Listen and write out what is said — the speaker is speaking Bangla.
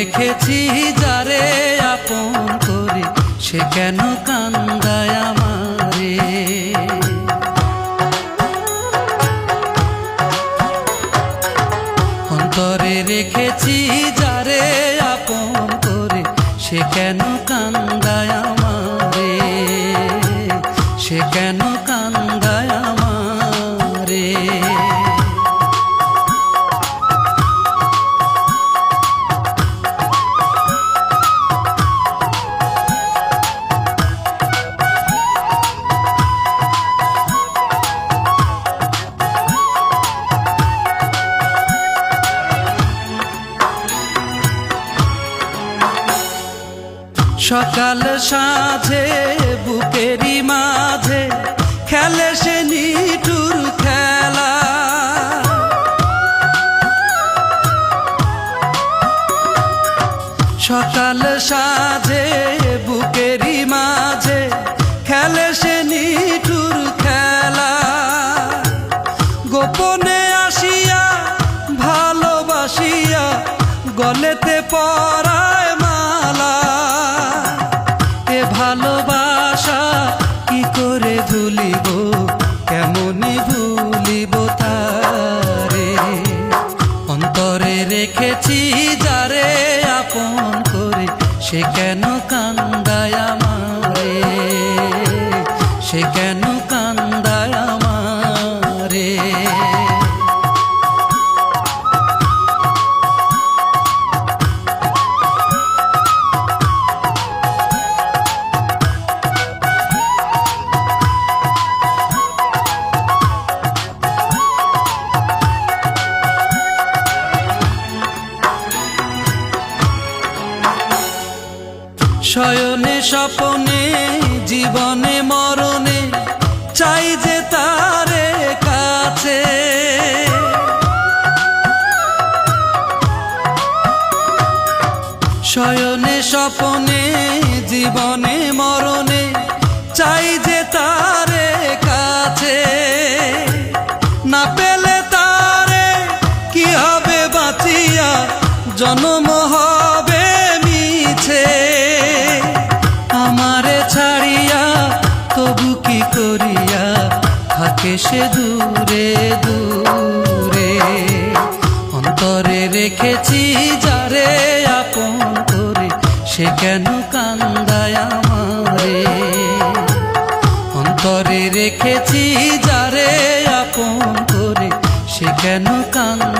রেখেছি যারে আপন করে, সে কেন কান্দায় আমারে। অন্তরে রেখেছি যারে আপন করে, সে কেন কান্দায় আমারে, সে কেন কান্দায় আমারে। সকাল সাঁঝে বুকেরই মাঝে খেলে সে নিঠুর খেলা। সকাল সাঁঝে বুকেরই মাঝে খেলে সে নিঠুর খেলা। গোপনে আসিয়া ভালোবাসিয়া গলেতে পরায় মালা। এ ভালোবাসা কি করে ভুলিব, কেমনে ভুলিব তারে। অন্তরে রেখেছি যারে আপন করে, সে কেন কান্দায় আমারে, সে কেন কান্দায় আমারে। শয়নে স্বপনে জীবনে মরণে চাই যে তারে কাছে। শয়নে স্বপনে জীবনে মরণে চাই যে তারে কাছে। না পেলে তারে কি হবে বাঁচিয়া, জন্ম হবে মিছে। আমারে ছাড়িয়া তবু কি করিয়া থাকে সে দূরে দূরে। অন্তরে রেখেছি যারে আপন করে, সে কেন কান্দায় আমারে। অন্তরে রেখেছি যারে আপন করে, সে কেন কান্দায়